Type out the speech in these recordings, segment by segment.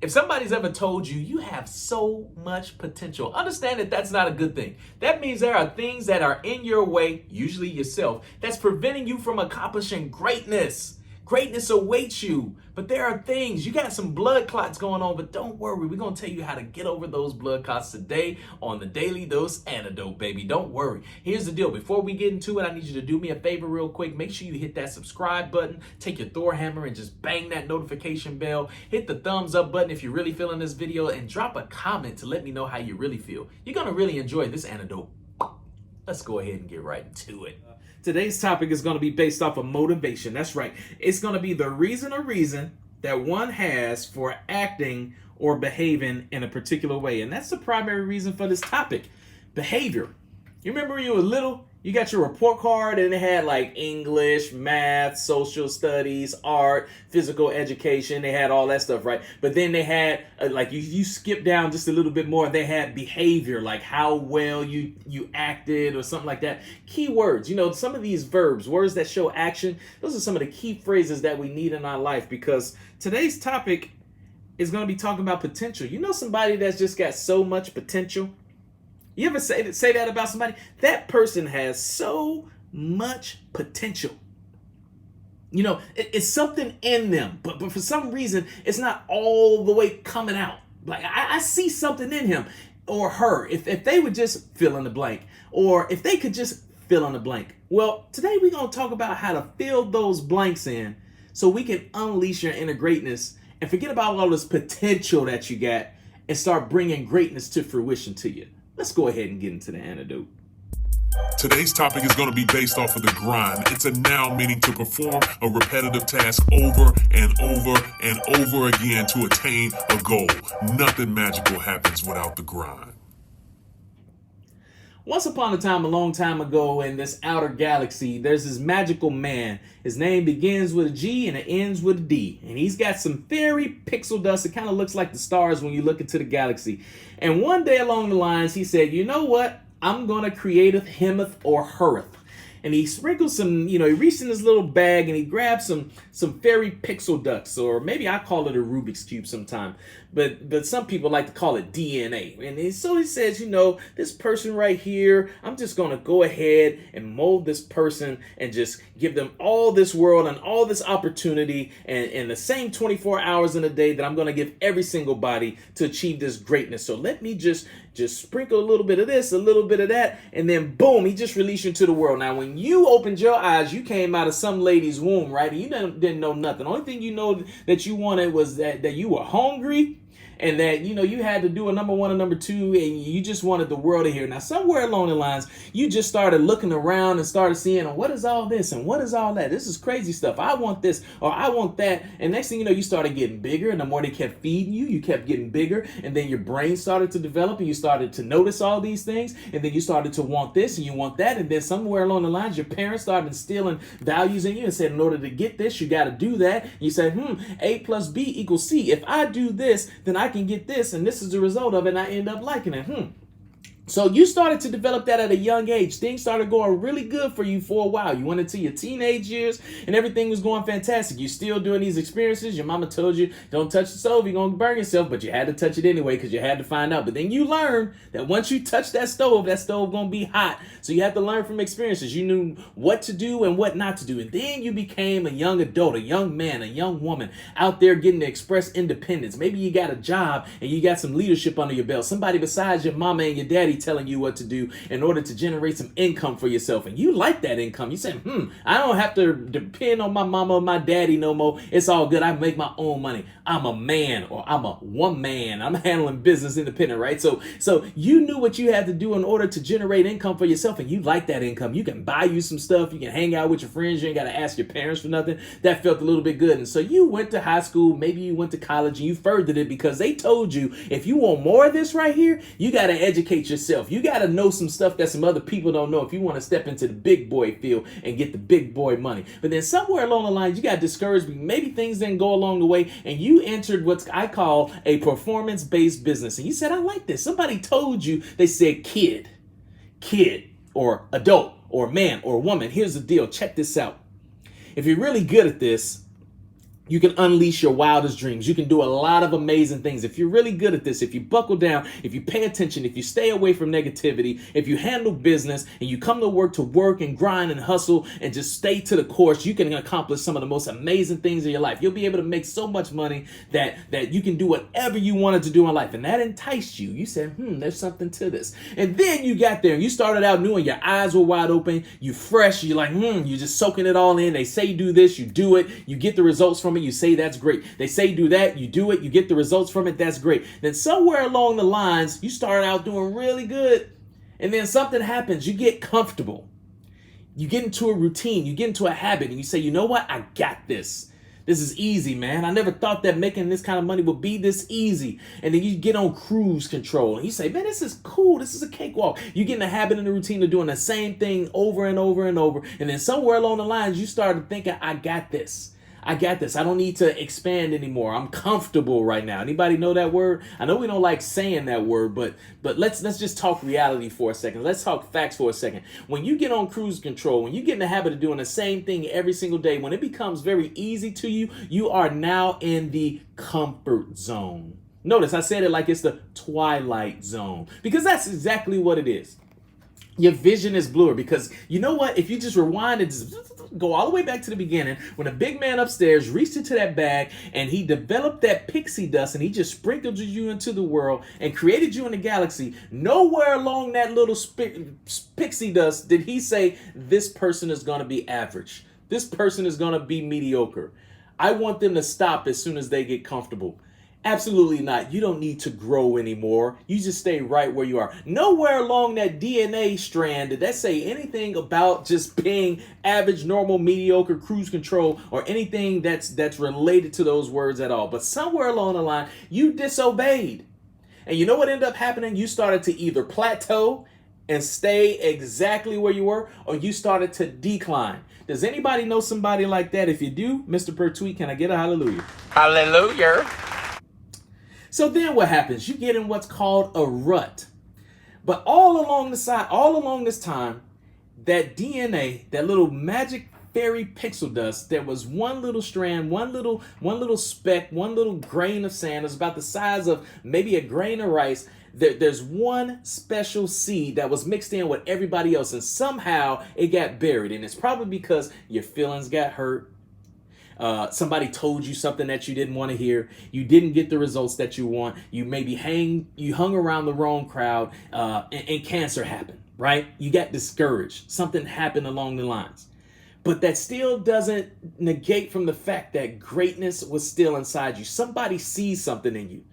If somebody's ever told you you have so much potential, understand that that's not a good thing. That means there are things that are in your way, usually yourself, that's preventing you from accomplishing greatness. Greatness awaits you, but there are things, you got some blood clots going on, but don't worry, we're going to tell you how to get over those blood clots today on the Daily Dose Antidote, baby. Don't worry. Here's the deal. Before we get into it, I need you to do me a favor real quick. Make sure you hit that subscribe button, take your Thor hammer and just bang that notification bell. Hit the thumbs up button if you're really feeling this video, and drop a comment to let me know how you really feel. You're going to really enjoy this antidote. Let's go ahead and get right into it. Today's topic is going to be based off of motivation. That's right. It's going to be the reason that one has for acting or behaving in a particular way. And that's the primary reason for this topic, behavior. You remember when you were little, you got your report card and it had like English, math, social studies, art, physical education. They had all that stuff, right? But then they had like you skip down just a little bit more. They had behavior, like how well you acted or something like that. Key words, you know, some of these verbs, words that show action. Those are some of the key phrases that we need in our life, because today's topic is going to be talking about potential. You know, somebody that's just got so much potential. You ever say that about somebody? That person has so much potential. You know, it's something in them, but for some reason, it's not all the way coming out. Like, I see something in him or her. If they would just fill in the blank, or if they could just fill in the blank. Well, today we're going to talk about how to fill those blanks in so we can unleash your inner greatness and forget about all this potential that you got and start bringing greatness to fruition to you. Let's go ahead and get into the antidote. Today's topic is going to be based off of the grind. It's a noun meaning to perform a repetitive task over and over and over again to attain a goal. Nothing magical happens without the grind. Once upon a time, a long time ago, in this outer galaxy, there's this magical man. His name begins with a G and it ends with a D. And he's got some fairy pixel dust. It kind of looks like the stars when you look into the galaxy. And one day along the lines, he said, you know what? I'm going to create a himeth or hereth. And he sprinkled some, he reached in his little bag and he grabbed some fairy pixel ducts, or maybe I call it a Rubik's Cube sometime. But some people like to call it DNA. And so he says, this person right here, I'm just going to go ahead and mold this person and just give them all this world and all this opportunity and the same 24 hours in a day that I'm going to give every single body to achieve this greatness. So let me just sprinkle a little bit of this, a little bit of that, and then boom, he just released you into the world. Now, when you opened your eyes, you came out of some lady's womb, right? And you didn't know nothing. The only thing you know that you wanted was that you were hungry, and that, you had to do a number one and number two, and you just wanted the world to hear. Now, somewhere along the lines, you just started looking around and started seeing, what is all this and what is all that? This is crazy stuff. I want this or I want that. And next thing you know, you started getting bigger, and the more they kept feeding you, you kept getting bigger. And then your brain started to develop, and you started to notice all these things. And then you started to want this and you want that. And then somewhere along the lines, your parents started instilling values in you and said, in order to get this, you got to do that. You said, A plus B equals C. If I do this, then I can get this, and this is the result of it, and I end up liking it. So you started to develop that at a young age. Things started going really good for you for a while. You went into your teenage years and everything was going fantastic. You're still doing these experiences. Your mama told you, don't touch the stove, you're going to burn yourself, but you had to touch it anyway because you had to find out. But then you learned that once you touch that stove going to be hot. So you have to learn from experiences. You knew what to do and what not to do. And then you became a young adult, a young man, a young woman out there getting to express independence. Maybe you got a job and you got some leadership under your belt. Somebody besides your mama and your daddy telling you what to do in order to generate some income for yourself, and you like that income. You say, I don't have to depend on my mama or my daddy no more. It's all good. I make my own money. I'm a man, or I'm a one man. I'm handling business independent, right? So you knew what you had to do in order to generate income for yourself, and you like that income. You can buy you some stuff. You can hang out with your friends. You ain't got to ask your parents for nothing. That felt a little bit good. And so you went to high school, maybe you went to college, and you furthered it because they told you, if you want more of this right here, you got to educate yourself. You got to know some stuff that some other people don't know if you want to step into the big boy field and get the big boy money. But then somewhere along the lines, you got discouraged. Maybe things didn't go along the way, and you entered what I call a performance-based business. And you said, I like this. Somebody told you, they said kid, or adult, or man, or woman. Here's the deal. Check this out. If you're really good at this, You can unleash your wildest dreams. You can do a lot of amazing things. If you're really good at this, if you buckle down, if you pay attention, if you stay away from negativity, if you handle business and you come to work and grind and hustle and just stay to the course, you can accomplish some of the most amazing things in your life. You'll be able to make so much money that you can do whatever you wanted to do in life. And that enticed you. You said, there's something to this. And then you got there and you started out new and your eyes were wide open. You fresh. You're like, you're just soaking it all in. They say do this, you do it. You get the results from it. You say that's great. They say do that, you do it, you get the results from it, that's great. Then somewhere along the lines, you start out doing really good. And then something happens. You get comfortable. You get into a routine. You get into a habit and you say, you know what? I got this. This is easy, man. I never thought that making this kind of money would be this easy. And then you get on cruise control and you say, man, this is cool. This is a cakewalk. You get in the habit and the routine of doing the same thing over and over and over. And then somewhere along the lines, you started thinking, I got this. I got this. I don't need to expand anymore. I'm comfortable right now. Anybody know that word? I know we don't like saying that word, but let's just talk reality for a second. Let's talk facts for a second. When you get on cruise control, when you get in the habit of doing the same thing every single day, when it becomes very easy to you, you are now in the comfort zone. Notice I said it like it's the twilight zone because that's exactly what it is. Your vision is blurred because you know what? If you just rewind and just go all the way back to the beginning, when a big man upstairs reached into that bag and he developed that pixie dust and he just sprinkled you into the world and created you in the galaxy, nowhere along that little pixie dust did he say, this person is going to be average. This person is going to be mediocre. I want them to stop as soon as they get comfortable. Absolutely not. You don't need to grow anymore. You just stay right where you are. Nowhere along that DNA strand did that say anything about just being average, normal, mediocre, cruise control, or anything that's related to those words at all. But somewhere along the line, you disobeyed. And you know what ended up happening? You started to either plateau and stay exactly where you were, or you started to decline. Does anybody know somebody like that? If you do, Mr. Pertwee, can I get a hallelujah? Hallelujah. So then what happens? You get in what's called a rut. But all along this time, that DNA, that little magic fairy pixel dust, there was one little strand, one little speck, one little grain of sand. It's about the size of maybe a grain of rice. There's one special seed that was mixed in with everybody else, and somehow it got buried. And it's probably because your feelings got hurt. Somebody told you something that you didn't want to hear. You didn't get the results that you want. You maybe hung around the wrong crowd, and cancer happened, right? You got discouraged. Something happened along the lines. But that still doesn't negate from the fact that greatness was still inside you. Somebody sees something in you.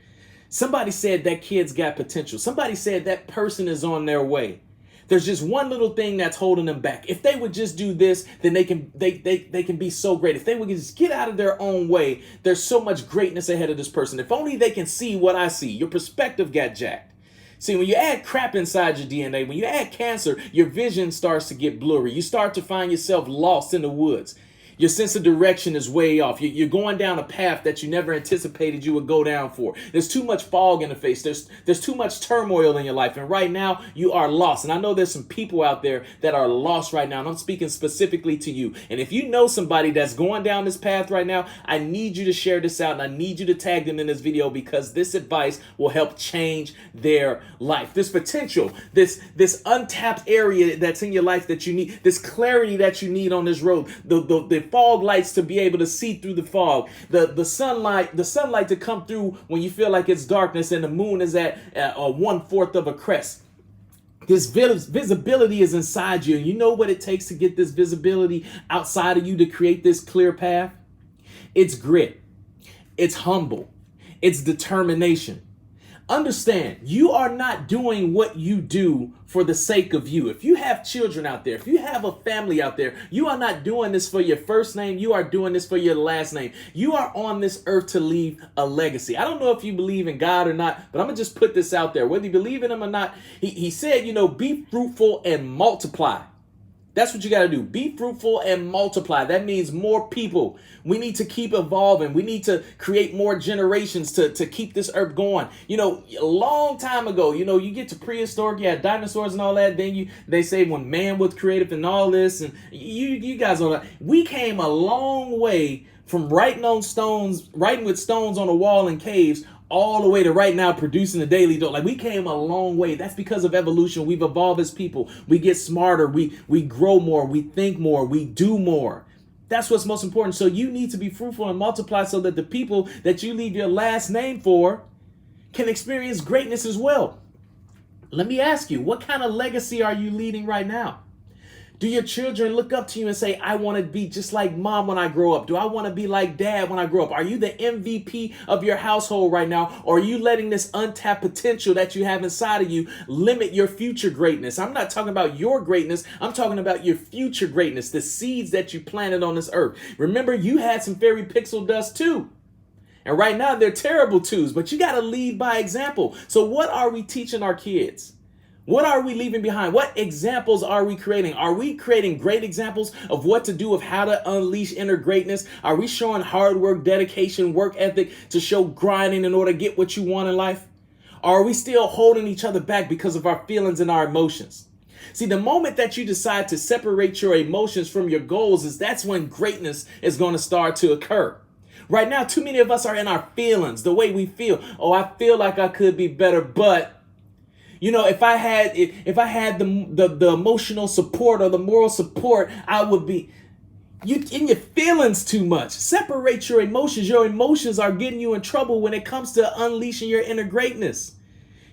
Somebody said that kid's got potential. Somebody said that person is on their way. There's just one little thing that's holding them back. If they would just do this, then they can be so great. If they would just get out of their own way, there's so much greatness ahead of this person. If only they can see what I see. Your perspective got jacked. See, when you add crap inside your DNA, when you add cancer, your vision starts to get blurry. You start to find yourself lost in the woods. Your sense of direction is way off. You're going down a path that you never anticipated you would go down for. There's too much fog in the face. There's too much turmoil in your life. And right now, you are lost. And I know there's some people out there that are lost right now. And I'm speaking specifically to you. And if you know somebody that's going down this path right now, I need you to share this out. And I need you to tag them in this video because this advice will help change their life. This potential, this untapped area that's in your life that you need, this clarity that you need on this road, the fog lights to be able to see through the fog, the sunlight to come through when you feel like it's darkness and the moon is at 1/4 of a crest. This visibility is inside you. And you know what it takes to get this visibility outside of you to create this clear path? It's grit. It's humble. It's determination. Understand, you are not doing what you do for the sake of you. If you have children out there, if you have a family out there, you are not doing this for your first name. You are doing this for your last name. You are on this earth to leave a legacy. I don't know if you believe in God or not, but I'm going to just put this out there. Whether you believe in him or not, he said, be fruitful and multiply. That's what you got to do. Be fruitful and multiply. That means more people. We need to keep evolving. We need to create more generations to keep this earth going. A long time ago, you get to prehistoric, you had dinosaurs and all that. Then they say when man was creative and all this, and you guys know that. We came a long way From writing with stones on a wall in caves, all the way to right now producing a daily dose. Like, we came a long way. That's because of evolution. We've evolved as people. We get smarter. We grow more. We think more. We do more. That's what's most important. So you need to be fruitful and multiply so that the people that you leave your last name for can experience greatness as well. Let me ask you, what kind of legacy are you leading right now? Do your children look up to you and say, I want to be just like mom when I grow up? Do I want to be like dad when I grow up? Are you the MVP of your household right now? Or are you letting this untapped potential that you have inside of you limit your future greatness? I'm not talking about your greatness. I'm talking about your future greatness, the seeds that you planted on this earth. Remember, you had some fairy pixel dust too. And right now they're terrible twos, but you got to lead by example. So what are we teaching our kids? What are we leaving behind? What examples are we creating? Are we creating great examples of what to do, of how to unleash inner greatness? Are we showing hard work, dedication, work ethic to show grinding in order to get what you want in life? Or are we still holding each other back because of our feelings and our emotions? See, the moment that you decide to separate your emotions from your goals, that's when greatness is going to start to occur. Right now, too many of us are in our feelings, the way we feel. Oh, I feel like I could be better, but you know, if I had the emotional support or the moral support, I would be. You in your feelings too much. Separate your emotions. Your emotions are getting you in trouble when it comes to unleashing your inner greatness.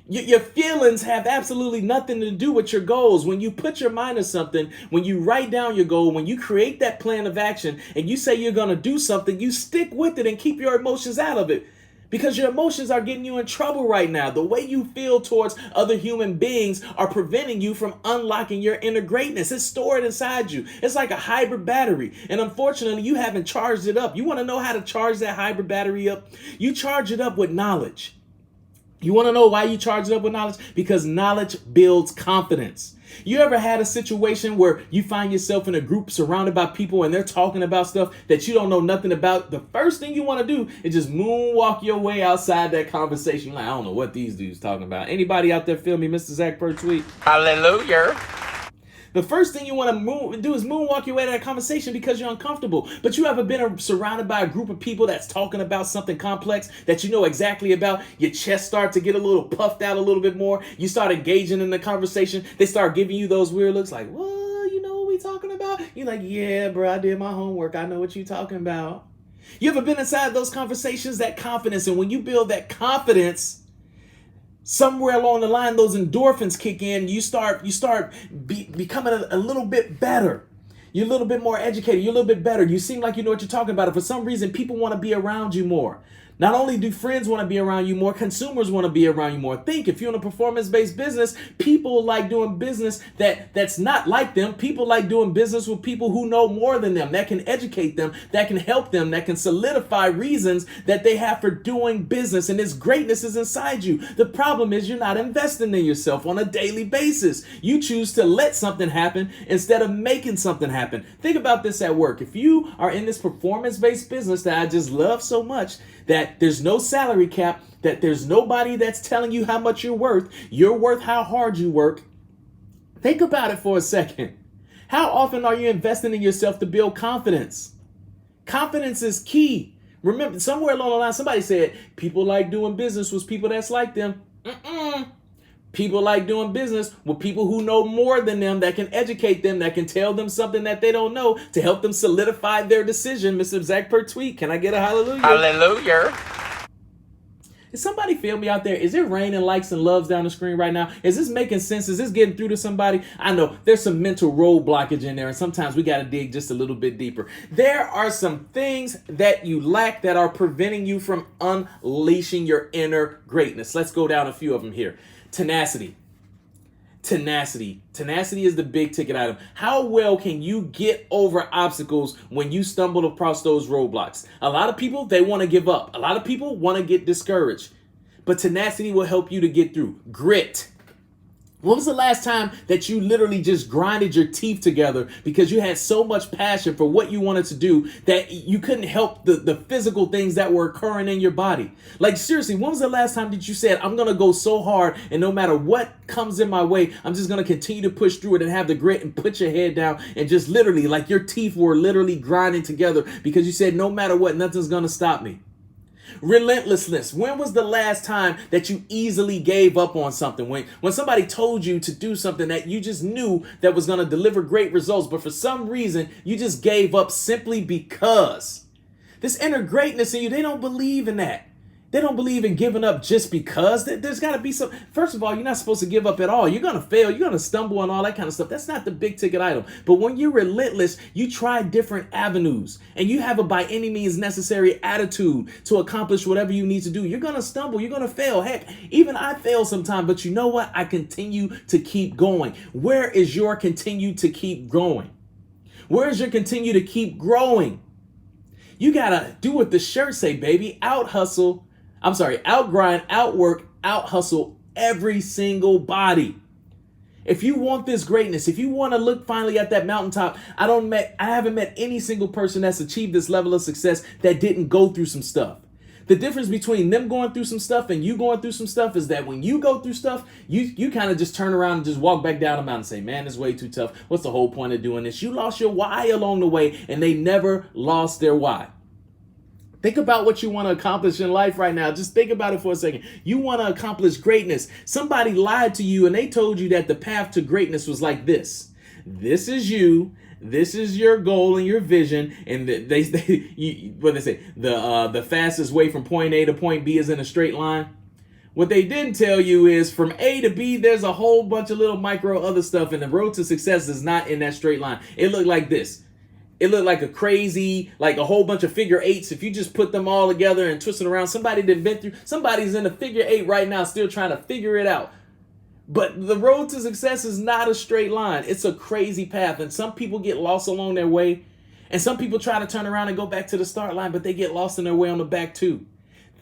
Your feelings have absolutely nothing to do with your goals. When you put your mind to something, when you write down your goal, when you create that plan of action and you say you're going to do something, you stick with it and keep your emotions out of it. Because your emotions are getting you in trouble right now. The way you feel towards other human beings are preventing you from unlocking your inner greatness. It's stored inside you. It's like a hybrid battery. And unfortunately, you haven't charged it up. You want to know how to charge that hybrid battery up? You charge it up with knowledge. You want to know why you charge it up with knowledge? Because knowledge builds confidence. You ever had a situation where you find yourself in a group surrounded by people and they're talking about stuff that you don't know nothing about? The first thing you want to do is just moonwalk your way outside that conversation. You're like, I don't know what these dudes talking about. Anybody out there feel me, Mr. Zach per tweet? Hallelujah. The first thing you want to do is moonwalk your way to that conversation because you're uncomfortable. But you ever been surrounded by a group of people that's talking about something complex that you know exactly about? Your chest starts to get a little puffed out a little bit more. You start engaging in the conversation. They start giving you those weird looks like, well, you know what we talking about? You're like, yeah, bro, I did my homework. I know what you talking about. You ever been inside those conversations, that confidence? And when you build that confidence, somewhere along the line, those endorphins kick in. You start becoming a little bit better. You're a little bit more educated. You're a little bit better. You seem like you know what you're talking about. And for some reason, people want to be around you more. Not only do friends want to be around you more, consumers want to be around you more. Think, if you're in a performance-based business, people like doing business that's not like them. People like doing business with people who know more than them, that can educate them, that can help them, that can solidify reasons that they have for doing business. And this greatness is inside you. The problem is you're not investing in yourself on a daily basis. You choose to let something happen instead of making something happen. Think about this at work. If you are in this performance-based business that I just love so much, that there's no salary cap, that there's nobody that's telling you how much you're worth how hard you work. Think about it for a second. How often are you investing in yourself to build confidence? Confidence is key. Remember, somewhere along the line, somebody said, people like doing business with people that's like them. People like doing business with people who know more than them, that can educate them, that can tell them something that they don't know to help them solidify their decision. Mr. Zach per tweet. Can I get a hallelujah? Hallelujah. Is somebody feel me out there? Is it raining likes and loves down the screen right now? Is this making sense? Is this getting through to somebody? I know there's some mental road blockage in there, and sometimes we got to dig just a little bit deeper. There are some things that you lack that are preventing you from unleashing your inner greatness. Let's go down a few of them here. Tenacity is the big ticket item. How well can you get over obstacles when you stumble across those roadblocks? A lot of people, they want to give up. A lot of people want to get discouraged. But tenacity will help you to get through. Grit. When was the last time that you literally just grinded your teeth together because you had so much passion for what you wanted to do that you couldn't help the physical things that were occurring in your body? Like, seriously, when was the last time that you said, I'm going to go so hard and no matter what comes in my way, I'm just going to continue to push through it and have the grit and put your head down and just literally, like, your teeth were literally grinding together because you said, no matter what, nothing's going to stop me. Relentlessness. When was the last time that you easily gave up on something? When somebody told you to do something that you just knew that was going to deliver great results, but for some reason you just gave up simply because. This inner greatness in you, they don't believe in that. They don't believe in giving up just because. There's got to be some. First of all, you're not supposed to give up at all. You're going to fail. You're going to stumble and all that kind of stuff. That's not the big ticket item. But when you're relentless, you try different avenues and you have a by any means necessary attitude to accomplish whatever you need to do. You're going to stumble. You're going to fail. Heck, even I fail sometimes. But you know what? I continue to keep going. Where is your continue to keep going? Where is your continue to keep growing? You got to do what the shirt say, baby. Outgrind, outwork, out hustle every single body. If you want this greatness, if you want to look finally at that mountaintop, I haven't met any single person that's achieved this level of success that didn't go through some stuff. The difference between them going through some stuff and you going through some stuff is that when you go through stuff, you kind of just turn around and just walk back down the mountain and say, man, it's way too tough. What's the whole point of doing this? You lost your why along the way, and they never lost their why. Think about what you want to accomplish in life right now. Just think about it for a second. You want to accomplish greatness. Somebody lied to you and they told you that the path to greatness was like this. This is you. This is your goal and your vision. And the fastest way from point A to point B is in a straight line. What they didn't tell you is from A to B, there's a whole bunch of little micro other stuff. And the road to success is not in that straight line. It looked like this. It looked like a whole bunch of figure eights. If you just put them all together and twist it around, somebody's in a figure eight right now still trying to figure it out. But the road to success is not a straight line. It's a crazy path. And some people get lost along their way. And some people try to turn around and go back to the start line, but they get lost in their way on the back too.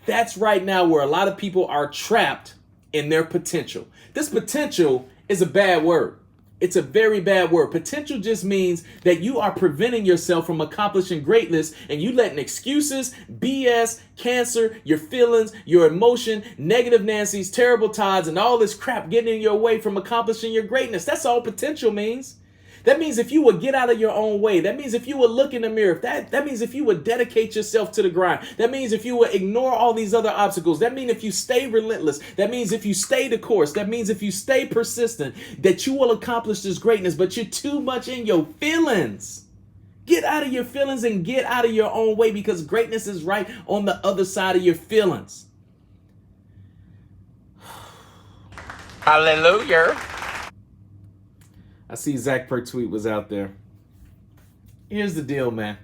That's right now where a lot of people are trapped in their potential. This potential is a bad word. It's a very bad word. Potential just means that you are preventing yourself from accomplishing greatness and you letting excuses, BS, cancer, your feelings, your emotion, negative Nancy's, terrible Todds, and all this crap getting in your way from accomplishing your greatness. That's all potential means. That means if you would get out of your own way, that means if you would look in the mirror, that means if you would dedicate yourself to the grind, that means if you would ignore all these other obstacles, that means if you stay relentless, that means if you stay the course, that means if you stay persistent, that you will accomplish this greatness, but you're too much in your feelings. Get out of your feelings and get out of your own way because greatness is right on the other side of your feelings. Hallelujah. I see Zach Per tweet was out there. Here's the deal, man.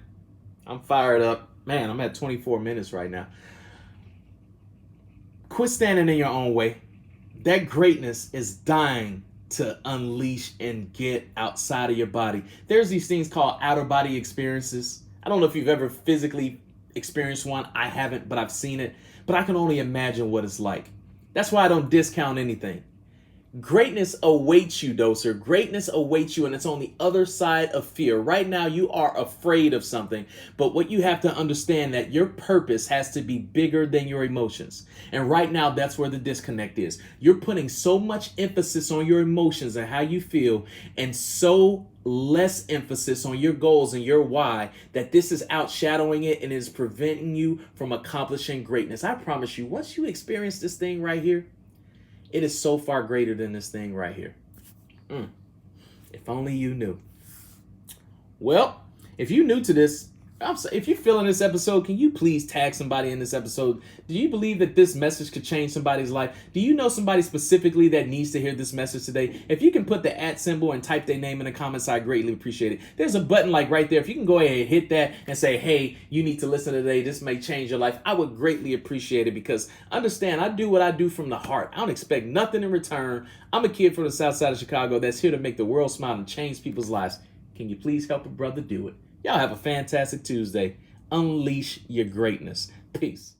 I'm fired up. Man, I'm at 24 minutes right now. Quit standing in your own way. That greatness is dying to unleash and get outside of your body. There's these things called outer body experiences. I don't know if you've ever physically experienced one. I haven't, but I've seen it. But I can only imagine what it's like. That's why I don't discount anything. Greatness awaits you, Doser. Greatness awaits you, and it's on the other side of fear. Right now, you are afraid of something, but what you have to understand that your purpose has to be bigger than your emotions. And right now, that's where the disconnect is. You're putting so much emphasis on your emotions and how you feel, and so less emphasis on your goals and your why that this is outshadowing it and is preventing you from accomplishing greatness. I promise you, once you experience this thing right here, it is so far greater than this thing right here. If only you knew. Well, if you're new to this, if you're feeling this episode, can you please tag somebody in this episode? Do you believe that this message could change somebody's life? Do you know somebody specifically that needs to hear this message today? If you can put the @ symbol and type their name in the comments, I greatly appreciate it. There's a button like right there. If you can go ahead and hit that and say, hey, you need to listen today. This may change your life. I would greatly appreciate it because understand, I do what I do from the heart. I don't expect nothing in return. I'm a kid from the south side of Chicago that's here to make the world smile and change people's lives. Can you please help a brother do it? Y'all have a fantastic Tuesday. Unleash your greatness. Peace.